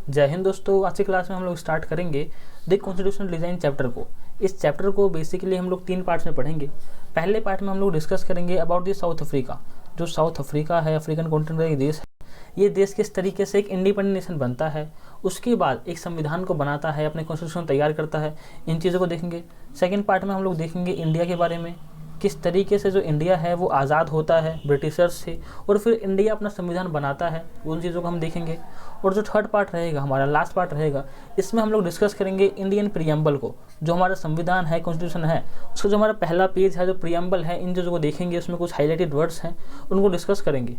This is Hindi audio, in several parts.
जय हिंद दोस्तों। आज की क्लास में हम लोग स्टार्ट करेंगे द कॉन्स्टिट्यूशनल डिज़ाइन चैप्टर को। इस चैप्टर को बेसिकली हम लोग 3 पार्ट्स में पढ़ेंगे। पहले पार्ट में हम लोग डिस्कस करेंगे अबाउट द साउथ अफ्रीका। जो साउथ अफ्रीका है, अफ्रीकन कॉन्टिनेंट का एक देश है। ये देश किस तरीके से एक इंडिपेंडेंट नेशन बनता है, उसके बाद एक संविधान को बनाता है, अपने कॉन्स्टिट्यूशन तैयार करता है, इन चीज़ों को देखेंगे। सेकेंड पार्ट में हम लोग देखेंगे इंडिया के बारे में, किस तरीके से जो इंडिया है वो आज़ाद होता है ब्रिटिशर्स से और फिर इंडिया अपना संविधान बनाता है, उन चीज़ों को हम देखेंगे। और जो थर्ड पार्ट रहेगा, हमारा लास्ट पार्ट रहेगा, इसमें हम लोग डिस्कस करेंगे इंडियन प्रियम्बल को। जो हमारा संविधान है, कॉन्स्टिट्यूशन है, उसका जो हमारा पहला पेज है, जो प्रियम्बल है, इन चीज़ों को देखेंगे। उसमें कुछ हाईलाइटेड वर्ड्स हैं, उनको डिस्कस करेंगे।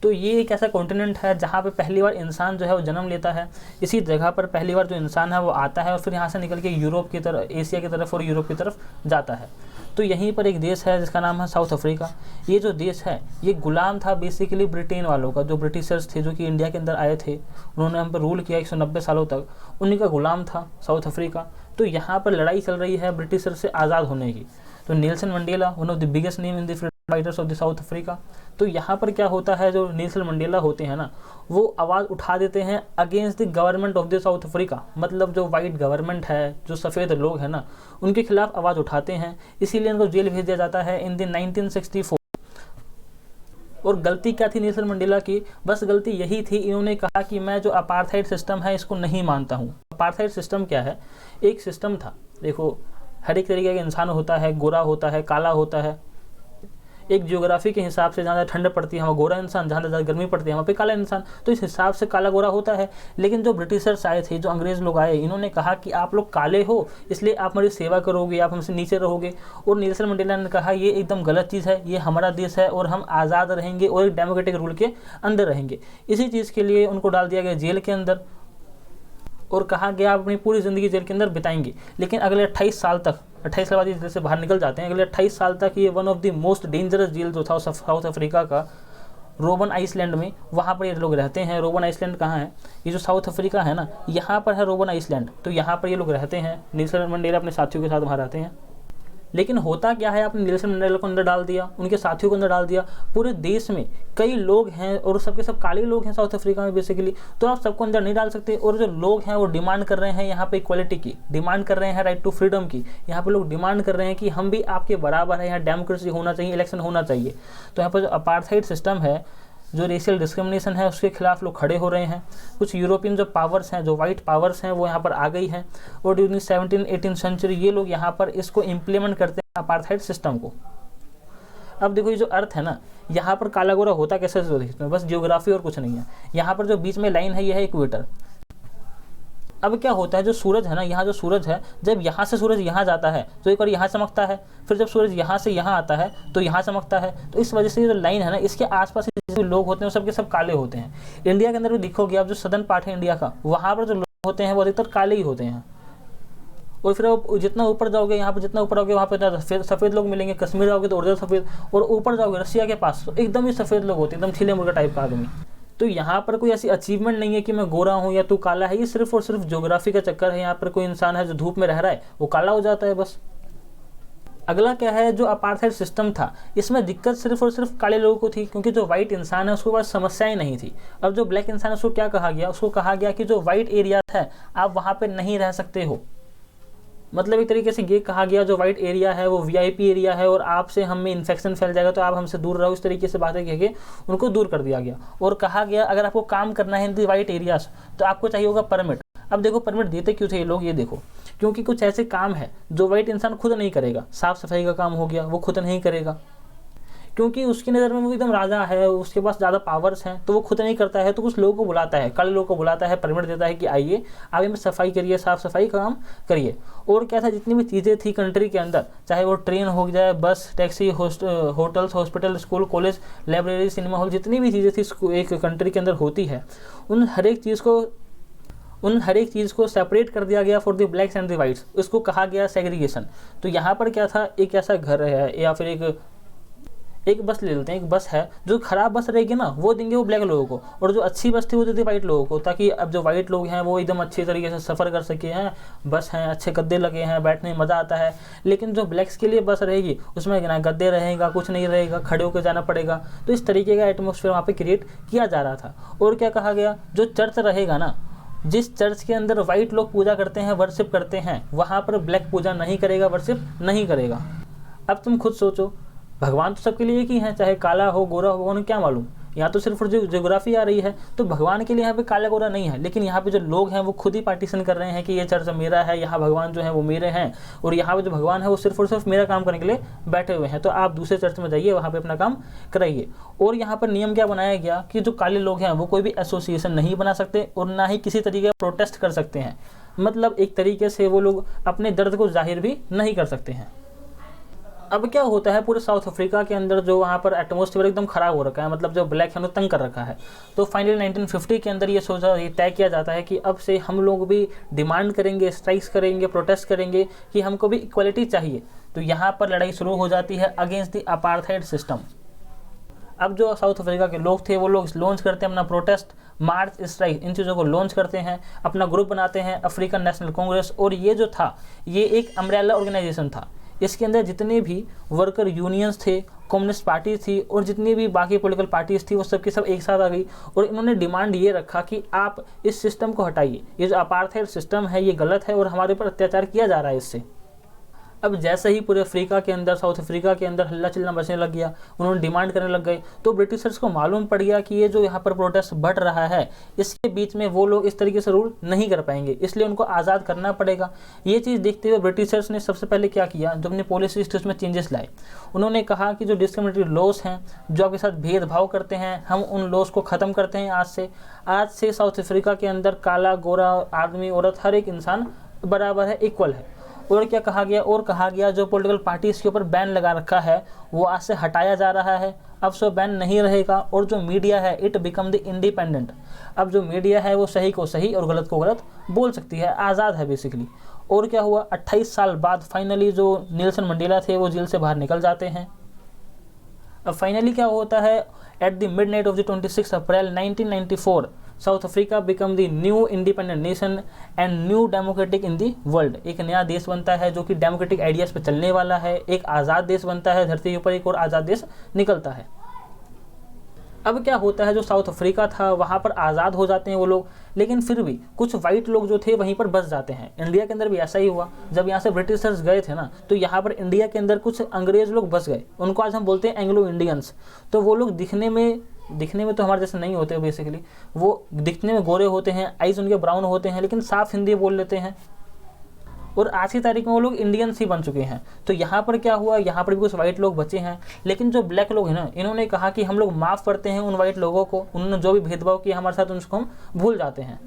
तो ये एक ऐसा कॉन्टिनेंट है जहाँ पे पहली बार इंसान जो है वो जन्म लेता है। इसी जगह पर पहली बार जो इंसान है वो आता है और फिर यहाँ से निकल के यूरोप की तरफ, एशिया की तरफ और यूरोप की तरफ जाता है। तो यहीं पर एक देश है जिसका नाम है साउथ अफ्रीका। ये जो देश है ये गुलाम था बेसिकली ब्रिटेन वालों का। जो ब्रिटिशर्स थे जो कि इंडिया के अंदर आए थे, उन्होंने हम पर रूल किया 190 सालों तक, उन्हीं का गुलाम था साउथ अफ्रीका। तो यहाँ पर लड़ाई चल रही है ब्रिटिशर से आज़ाद होने की। तो Nelson Mandela, one of the biggest name in the freedom fighters of the south Africa. तो यहाँ पर क्या होता है, जो नेल्सन मंडेला होते हैं ना, वो आवाज़ उठा देते हैं against the government of the south Africa. मतलब जो वाइट गवर्नमेंट है, जो सफ़ेद लोग हैं ना, उनके खिलाफ आवाज़ उठाते हैं। इसीलिए उनको जेल भेज दिया जाता है इन द 1964। और गलती क्या थी नेल्सन मंडेला की? बस गलती यही थी, इन्होंने कहा कि मैं जो अपार्थाइड सिस्टम है इसको नहीं मानता हूँ। अपार्थाइड सिस्टम क्या है? एक सिस्टम था, देखो हर एक तरीके का इंसान होता है, गोरा होता है, काला होता है। एक जियोग्राफी के हिसाब से जहाँ ज़्यादा ठंड पड़ती है वहाँ गोरा इंसान, जहाँ ज़्यादा गर्मी पड़ती है वहाँ पे काला इंसान। तो इस हिसाब से काला गोरा होता है। लेकिन जो ब्रिटिशर्स आए थे, जो अंग्रेज़ लोग आए, इन्होंने कहा कि आप लोग काले हो इसलिए आप हमारी सेवा करोगे, आप हमसे नीचे रहोगे। और नेल्सन मंडेला ने कहा ये एकदम गलत चीज़ है, ये हमारा देश है और हम आज़ाद रहेंगे और एक डेमोक्रेटिक रूल के अंदर रहेंगे। इसी चीज़ के लिए उनको डाल दिया गया जेल के अंदर और कहा गया आप अपनी पूरी ज़िंदगी जेल के अंदर बिताएंगे। लेकिन अगले 28 साल तक, 28 साल बाद जेल से बाहर निकल जाते हैं। अगले 28 साल तक ये one of the most dangerous jail जो था साउथ अफ्रीका का, रोबन आइसलैंड में, वहाँ पर ये लोग रहते हैं। रोबन आइसलैंड कहाँ है? ये जो साउथ अफ्रीका है ना, यहाँ पर है रोबन आइसलैंड। तो यहाँ पर ये लोग रहते हैं। नेल्सन मंडेला अपने साथियों के साथ वहाँ रहते हैं। लेकिन होता क्या है, आपने नेल्सन मंडेला को अंदर डाल दिया, उनके साथियों को अंदर डाल दिया। पूरे देश में कई लोग हैं और सबके सब काले लोग हैं साउथ अफ्रीका में बेसिकली। तो आप सबको अंदर नहीं डाल सकते। और जो लोग हैं वो डिमांड कर रहे हैं यहाँ पे इक्वालिटी की, डिमांड कर रहे हैं राइट टू फ्रीडम की। यहाँ पे लोग डिमांड कर रहे हैं कि हम भी आपके बराबर है, यहाँ डेमोक्रेसी होना चाहिए, इलेक्शन होना चाहिए। तो यहाँ पर जो अपार्थाइड सिस्टम है, जो रेशियल डिस्क्रिमिनेशन है, उसके खिलाफ लोग खड़े हो रहे हैं। कुछ यूरोपियन जो पावर्स हैं, जो वाइट पावर्स हैं, वो यहाँ पर आ गई हैं। और ड्यूरिंग 17-18 सेंचुरी ये लोग यहाँ पर इसको इम्प्लीमेंट करते हैं अपार्थाइड सिस्टम को। अब देखो ये जो अर्थ है ना, यहाँ पर काला गोरा होता कैसे, इसमें बस जियोग्राफी और कुछ नहीं है। यहाँ पर जो बीच में लाइन है ये है इक्वेटर। अब क्या होता है, जो सूरज है ना, यहाँ जो सूरज है, जब यहाँ से सूरज यहाँ जाता है तो एक बार यहाँ चमकता है, फिर जब सूरज यहाँ से यहाँ आता है तो यहाँ चमकता है। तो इस वजह से जो लाइन है ना, इसके आसपास जो लोग होते हैं वो सबके सब काले होते हैं। इंडिया के अंदर भी देखोगे आप, जो सदर्न पार्ट है इंडिया का, वहाँ पर जो लोग होते हैं वो अधिकतर काले ही होते हैं। और फिर आप जितना ऊपर जाओगे, यहाँ पर जितना ऊपर आओगे वहाँ पर सफ़ेद लोग मिलेंगे। कश्मीर जाओगे तो और सफ़ेद, और ऊपर जाओगे रसिया के पास तो एकदम ही सफ़ेद लोग होते हैं, एकदम छिले मुर्गा टाइप का आदमी। तो यहाँ पर कोई ऐसी अचीवमेंट नहीं है कि मैं गोरा हूँ या तू काला है। ये सिर्फ और सिर्फ ज्योग्राफी का चक्कर है। यहाँ पर कोई इंसान है जो धूप में रह रहा है, वो काला हो जाता है बस। अगला क्या है, जो अपार्थाइड सिस्टम था, इसमें दिक्कत सिर्फ और सिर्फ काले लोगों को थी, क्योंकि जो वाइट इंसान है उसके पास समस्याएं नहीं थी। अब जो ब्लैक इंसान है उसको क्या कहा गया? उसको कहा गया कि जो वाइट एरिया है आप वहाँ पर नहीं रह सकते हो। मतलब एक तरीके से ये कहा गया जो वाइट एरिया है वो वीआईपी एरिया है और आपसे हम में इन्फेक्शन फैल जाएगा तो आप हमसे दूर रहो। इस तरीके से बातें कह के उनको दूर कर दिया गया। और कहा गया अगर आपको काम करना है इन दी वाइट एरियाज तो आपको चाहिए होगा परमिट। अब देखो परमिट देते क्यों थे ये लोग, ये देखो, क्योंकि कुछ ऐसे काम है जो वाइट इंसान खुद नहीं करेगा। साफ सफाई का काम हो गया, वो खुद नहीं करेगा, क्योंकि उसकी नज़र में वो एकदम राजा है, उसके पास ज़्यादा पावर्स हैं, तो वो खुद नहीं करता है। तो कुछ लोगों को बुलाता है, काले लोगों को बुलाता है, परमिट देता है कि आइए आप में सफाई करिए, साफ़ सफाई का काम करिए। और क्या था, जितनी भी चीज़ें थी कंट्री के अंदर, चाहे वो ट्रेन हो जाए, बस, taxi, hotels, hospital, school, college, library, cinema hall, जितनी भी चीज़ें थी एक कंट्री के अंदर होती है, उन हर एक चीज़ को सेपरेट कर दिया गया for the blacks and the whites. उसको कहा गया सेग्रीगेशन। तो यहाँ पर क्या था, एक ऐसा घर है या फिर एक बस ले लेते हैं, एक बस है, जो खराब बस रहेगी ना वो देंगे वो ब्लैक लोगों को, और जो अच्छी बस थी वो देती वाइट लोगों को, ताकि अब जो वाइट लोग हैं वो एकदम अच्छी तरीके से सफ़र कर सके हैं। बस हैं, अच्छे गद्दे लगे हैं, बैठने में मज़ा आता है। लेकिन जो ब्लैक्स के लिए बस रहेगी उसमें ना गद्दे रहेगा, कुछ नहीं रहेगा, खड़े होकर जाना पड़ेगा। तो इस तरीके का एटमोसफेयर वहाँ पर क्रिएट किया जा रहा था। और क्या कहा गया, जो चर्च रहेगा ना, जिस चर्च के अंदर वाइट लोग पूजा करते हैं, वर्शिप करते हैं, वहाँ पर ब्लैक पूजा नहीं करेगा, वर्शिप नहीं करेगा। अब तुम खुद सोचो, भगवान तो सबके लिए एक ही है, चाहे काला हो गोरा हो, उन्हें क्या मालूम। यहाँ तो सिर्फ जो ज्योग्राफी आ रही है, तो भगवान के लिए यहाँ पे काला गोरा नहीं है। लेकिन यहाँ पे जो लोग हैं वो खुद ही पार्टीशन कर रहे हैं कि ये चर्च मेरा है, यहाँ भगवान जो है वो मेरे हैं, और यहाँ पे जो भगवान है वो सिर्फ और सिर्फ मेरा काम करने के लिए बैठे हुए हैं। तो आप दूसरे चर्च में जाइए, वहाँ पे अपना काम कराइए। और यहाँ पर नियम क्या बनाया गया कि जो काले लोग हैं वो कोई भी एसोसिएशन नहीं बना सकते और ना ही किसी तरीके का प्रोटेस्ट कर सकते हैं। मतलब एक तरीके से वो लोग अपने दर्द को जाहिर भी नहीं कर सकते हैं। अब क्या होता है, पूरे साउथ अफ्रीका के अंदर जो वहाँ पर एटमोसफेयर एकदम ख़राब हो रखा है, मतलब जो ब्लैक है उन्हें तंग कर रखा है। तो फाइनली 1950 के अंदर ये तय किया जाता है कि अब से हम लोग भी डिमांड करेंगे, स्ट्राइक्स करेंगे, प्रोटेस्ट करेंगे कि हमको भी इक्वलिटी चाहिए। तो यहाँ पर लड़ाई शुरू हो जाती है अगेंस्ट द अपार्थाइड सिस्टम। अब जो साउथ अफ्रीका के लोग थे वो लोग लॉन्च करते हैं अपना प्रोटेस्ट, मार्च, स्ट्राइक, इन चीज़ों को लॉन्च करते हैं, अपना ग्रुप बनाते हैं अफ्रीकन नेशनल कांग्रेस। और ये जो था ये एक अम्ब्रेला ऑर्गेनाइजेशन था। इसके अंदर जितने भी वर्कर यूनियंस थे, कम्युनिस्ट पार्टी थी और जितनी भी बाकी पॉलिटिकल पार्टीज थी वो सब की सब एक साथ आ गई। और इन्होंने डिमांड ये रखा कि आप इस सिस्टम को हटाइए, ये जो अपार्थाइड सिस्टम है ये गलत है और हमारे ऊपर अत्याचार किया जा रहा है इससे। अब जैसे ही पूरे अफ्रीका के अंदर, साउथ अफ्रीका के अंदर हल्ला चिल्ला मचने लग गया, उन्होंने डिमांड करने लग गए, तो ब्रिटिशर्स को मालूम पड़ गया कि ये जो यहाँ पर प्रोटेस्ट बढ़ रहा है इसके बीच में वो लोग इस तरीके से रूल नहीं कर पाएंगे, इसलिए उनको आज़ाद करना पड़ेगा। ये चीज़ देखते हुए ब्रिटिशर्स ने सबसे पहले क्या किया, जो अपनी पॉलिसी थी उसमें चेंजेस लाए। उन्होंने कहा कि जो डिस्क्रिमिनेटरी लॉस हैं, जो आपके साथ भेदभाव करते हैं, हम उन लॉस को ख़त्म करते हैं आज से साउथ अफ्रीका के अंदर काला गोरा, आदमी औरत, हर एक इंसान बराबर है, इक्वल है। और क्या कहा गया, जो पॉलिटिकल पार्टीज़ के ऊपर बैन लगा रखा है वो आज से हटाया जा रहा है, अब सो बैन नहीं रहेगा। और जो मीडिया है इट बिकम द इंडिपेंडेंट, अब जो मीडिया है वो सही को सही और गलत को गलत बोल सकती है, आज़ाद है बेसिकली। और क्या हुआ, 28 साल बाद फाइनली जो नेल्सन मंडेला थे वो जेल से बाहर निकल जाते हैं। अब फाइनली क्या होता है, at the midnight of the 26 April 1994 south Africa become the new independent nation and new democratic in the world. एक नया देश बनता है जो कि डेमोक्रेटिक आइडियाज़ पे चलने वाला है, एक आज़ाद देश बनता है, धरती के ऊपर एक और आज़ाद देश निकलता है। अब क्या होता है, जो साउथ अफ्रीका था वहाँ पर आज़ाद हो जाते हैं वो लोग, लेकिन फिर भी कुछ वाइट लोग जो थे वहीं पर बस जाते हैं। इंडिया के अंदर भी ऐसा ही हुआ, जब यहाँ से ब्रिटिशर्स गए थे ना, तो यहाँ पर इंडिया के अंदर कुछ अंग्रेज़ लोग बस गए, उनको आज हम बोलते हैं एंग्लो इंडियंस। तो वो लोग दिखने में तो हमारे जैसे नहीं होते बेसिकली, वो दिखने में गोरे होते हैं, आइज उनके ब्राउन होते हैं, लेकिन साफ हिंदी बोल लेते हैं। और आज की तारीख में वो लोग इंडियंस ही बन चुके हैं। तो यहाँ पर क्या हुआ, यहाँ पर भी कुछ वाइट लोग बचे हैं, लेकिन जो ब्लैक लोग हैं ना, इन्होंने कहा कि हम लोग माफ़ करते हैं उन वाइट लोगों को, उन्होंने जो भी भेदभाव किया हमारे साथ उसको हम भूल जाते हैं।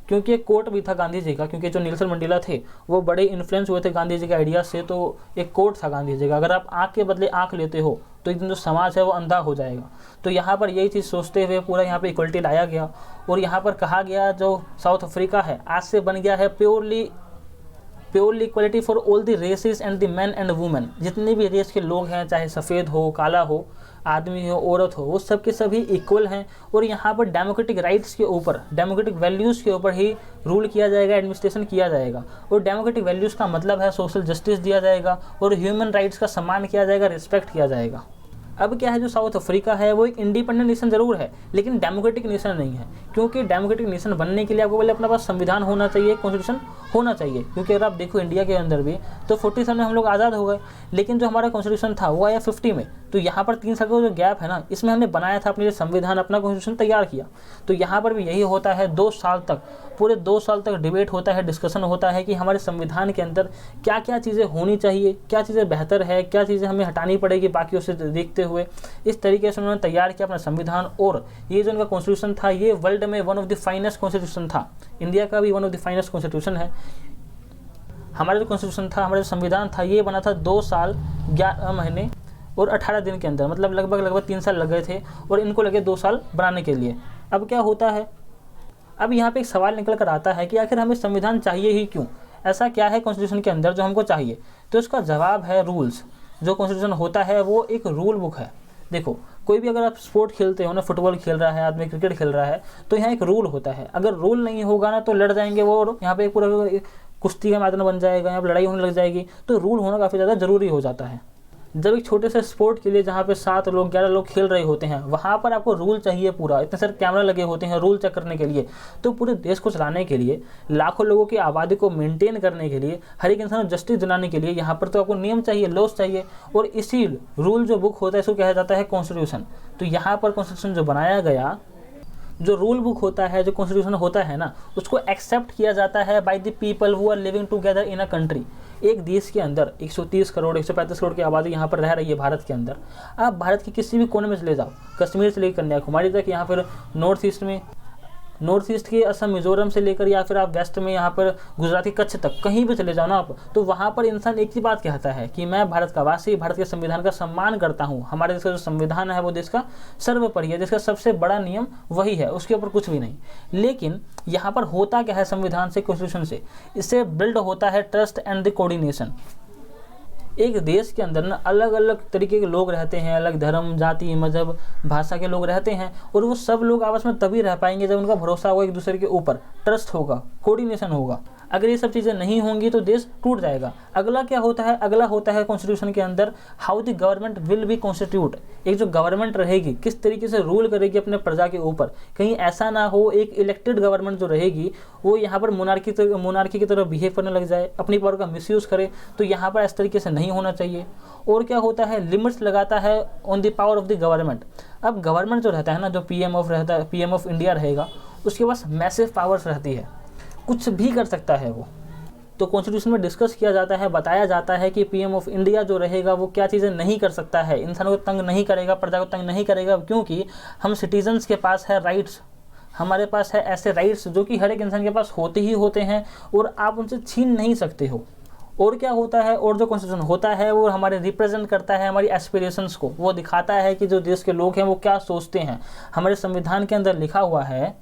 क्योंकि एक कोट भी था गांधी जी का, क्योंकि जो नेल्सन मंडेला थे वो बड़े इन्फ्लुएंस हुए थे गांधी जी के आइडियाज़ से। तो एक कोट था गांधी जी का, अगर आप आँख के बदले आँख लेते हो तो एक दिन जो समाज है वो अंधा हो जाएगा। तो यहाँ पर यही चीज़ सोचते हुए पूरा यहाँ पे इक्वलिटी लाया गया। और यहाँ पर कहा गया जो साउथ अफ्रीका है आज से बन गया है purely equality for all the races and the man and women. जितने भी रेस के लोग हैं, चाहे सफ़ेद हो, काला हो, आदमी हो, औरत हो, वो सब के सभी इक्वल हैं। और यहाँ पर डेमोक्रेटिक राइट्स के ऊपर, डेमोक्रेटिक वैल्यूज़ के ऊपर ही रूल किया जाएगा, एडमिनिस्ट्रेशन किया जाएगा। और डेमोक्रेटिक वैल्यूज़ का मतलब है सोशल जस्टिस दिया जाएगा और ह्यूमन राइट्स का सम्मान किया जाएगा, रिस्पेक्ट किया जाएगा। अब क्या है, जो साउथ अफ्रीका है वो एक इंडिपेंडेंट नेशन ज़रूर है, लेकिन डेमोक्रेटिक नेशन नहीं है। क्योंकि डेमोक्रेटिक नेशन बनने के लिए आपको पहले अपने पास संविधान होना चाहिए, कॉन्स्टिट्यूशन होना चाहिए। क्योंकि अगर आप देखो इंडिया के अंदर भी तो 47 में हम लोग आज़ाद हो गए, लेकिन जो हमारा कॉन्स्टिट्यूशन था वो आया 50 में। तो यहाँ पर 3 साल का जो गैप है ना, इसमें हमने बनाया था अपने लिए संविधान, अपना कॉन्स्टिट्यूशन तैयार किया। तो यहाँ पर भी यही होता है, 2 साल तक, पूरे 2 साल तक डिबेट होता है, डिस्कशन होता है कि हमारे संविधान के अंदर क्या क्या चीज़ें होनी चाहिए, क्या चीज़ें बेहतर है, क्या चीज़ें हमें हटानी पड़ेगी बाकियों से देखते हुए। इस तरीके से उन्होंने तैयार किया अपना संविधान। और ये जो उनका कॉन्स्टिट्यूशन था ये वर्ल्ड में one of the finest constitution था, इंडिया का भी one of the finest constitution है। हमारा जो कॉन्स्टिट्यूशन था, हमारा जो संविधान था, ये बना था 2 साल 11 महीने और 18 दिन के अंदर, मतलब लगभग 3 साल लग गए थे और इनको लगे 2 साल बनाने के लिए। अब क्या होता है, अब यहाँ पे एक सवाल निकल कर आता है कि आखिर हमें संविधान चाहिए ही क्यों, ऐसा क्या है कॉन्स्टिट्यूशन के अंदर जो हमको चाहिए। तो इसका जवाब है रूल्स। जो कॉन्स्टिट्यूशन होता है वो एक रूल बुक है। देखो कोई भी अगर आप स्पोर्ट खेलते हो ना, फुटबॉल खेल रहा है आदमी, क्रिकेट खेल रहा है, तो यहाँ एक रूल होता है। अगर रूल नहीं होगा ना तो लड़ जाएंगे वो, और यहाँ पे पूरा कुश्ती का मैदान बन जाएगा, यहाँ पर लड़ाई होने लग जाएगी। तो रूल होना काफ़ी ज़्यादा ज़रूरी हो जाता है। जब एक छोटे से स्पोर्ट के लिए जहाँ पे 7 लोग 11 लोग खेल रहे होते हैं, वहाँ पर आपको रूल चाहिए पूरा, इतने सारे कैमरा लगे होते हैं रूल चेक करने के लिए। तो पूरे देश को चलाने के लिए, लाखों लोगों की आबादी को मेंटेन करने के लिए, हर एक इंसान को जस्टिस दिलाने के लिए यहाँ पर तो आपको नियम चाहिए, लॉस चाहिए। और इसी रूल जो बुक होता है इसको कहा जाता है कॉन्स्टिट्यूशन। तो यहाँ पर कॉन्स्टिट्यूशन जो बनाया गया, जो रूल बुक होता है, जो कॉन्स्टिट्यूशन होता है ना, उसको एक्सेप्ट किया जाता है by the people who are living together in a country. एक देश के अंदर 130 करोड़ 135 करोड़ की आबादी यहाँ पर रह रही है भारत के अंदर। आप भारत के किसी भी कोने में चले जाओ, कश्मीर से लेकर कन्याकुमारी तक, यहाँ पर नॉर्थ ईस्ट के असम मिजोरम से लेकर, या फिर आप वेस्ट में यहाँ पर गुजरात के कच्छ तक, कहीं भी चले जाओ ना आप, तो वहाँ पर इंसान एक ही बात कहता है कि मैं भारत का वासी, भारत के संविधान का सम्मान करता हूँ। हमारे देश का जो संविधान है वो देश का सर्वोपरि है, जिसका सबसे बड़ा नियम वही है, उसके ऊपर कुछ भी नहीं। लेकिन यहाँ पर होता क्या है संविधान से, कॉन्स्टिट्यूशन से, इससे बिल्ड होता है ट्रस्ट एंड द कोऑर्डिनेशन। एक देश के अंदर ना अलग अलग तरीके के लोग रहते हैं, अलग धर्म, जाति, मजहब, भाषा के लोग रहते हैं, और वो सब लोग आपस में तभी रह पाएंगे जब उनका भरोसा होगा एक दूसरे के ऊपर, ट्रस्ट होगा, कोऑर्डिनेशन होगा। अगर ये सब चीज़ें नहीं होंगी तो देश टूट जाएगा। अगला क्या होता है, अगला होता है कॉन्स्टिट्यूशन के अंदर how the government will be constitute. एक जो गवर्नमेंट रहेगी किस तरीके से रूल करेगी अपने प्रजा के ऊपर। कहीं ऐसा ना हो एक इलेक्टेड गवर्नमेंट जो रहेगी वो यहाँ पर मोनार्की की तरह बिहेव करने लग जाए, अपनी पावर का मिसयूज़ करे। तो यहाँ पर इस तरीके से नहीं होना चाहिए। और क्या होता है, लिमिट्स लगाता है on the power of the government. अब गवर्नमेंट जो रहता है ना, जो पीएम ऑफ इंडिया रहेगा, उसके पास मैसिव पावर्स रहती है, कुछ भी कर सकता है वो। तो कॉन्स्टिट्यूशन में डिस्कस किया जाता है, बताया जाता है कि पीएम ऑफ इंडिया जो रहेगा वो क्या चीज़ें नहीं कर सकता है, इंसानों को तंग नहीं करेगा, प्रजा को तंग नहीं करेगा, क्योंकि हम सिटीजन्स के पास है राइट्स, हमारे पास है ऐसे राइट्स जो कि हर एक इंसान के पास होते ही होते हैं और आप उनसे छीन नहीं सकते हो। और क्या होता है, और जो कॉन्स्टिट्यूशन होता है वो हमारे रिप्रेजेंट करता है हमारी एस्पिरेशंस को, वो दिखाता है कि जो देश के लोग हैं वो क्या सोचते हैं। हमारे संविधान के अंदर लिखा हुआ है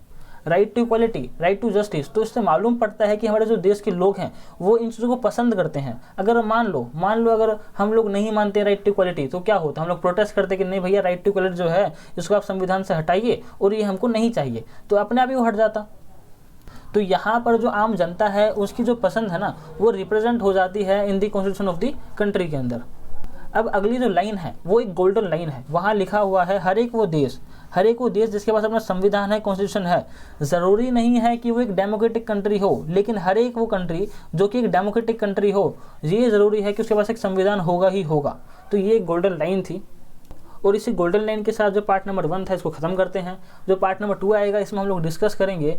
right to equality, right to justice. तो इससे मालूम पड़ता है कि हमारे जो देश के लोग हैं वो इन चीज़ों को पसंद करते हैं। अगर मान लो अगर हम लोग नहीं मानते राइट टू इक्वालिटी तो क्या होता है, हम लोग प्रोटेस्ट करते कि नहीं भैया राइट टू इक्वालिटी जो है इसको आप संविधान से हटाइए और ये हमको नहीं चाहिए, तो अपने आप ही वो हट जाता। तो यहाँ पर जो आम जनता है उसकी जो पसंद है ना वो रिप्रेजेंट हो जाती है in the constitution of the country के अंदर। अब अगली जो लाइन है वो एक गोल्डन लाइन है, वहाँ लिखा हुआ है हर एक वो देश जिसके पास अपना संविधान है, कॉन्स्टिट्यूशन है। ज़रूरी नहीं है कि वो एक डेमोक्रेटिक कंट्री हो, लेकिन हर एक वो कंट्री जो कि एक डेमोक्रेटिक कंट्री हो, ये ज़रूरी है कि उसके पास एक संविधान होगा ही होगा। तो ये एक गोल्डन लाइन थी। और इसी गोल्डन लाइन के साथ जो पार्ट नंबर 1 था इसको ख़त्म करते हैं। जो पार्ट नंबर 2 आएगा इसमें हम लोग डिस्कस करेंगे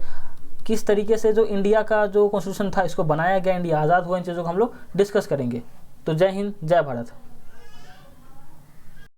किस तरीके से जो इंडिया का जो कॉन्स्टिट्यूशन था इसको बनाया गया, इंडिया आज़ाद हुआ, इन चीज़ों को हम लोग डिस्कस करेंगे। तो जय हिंद, जय भारत।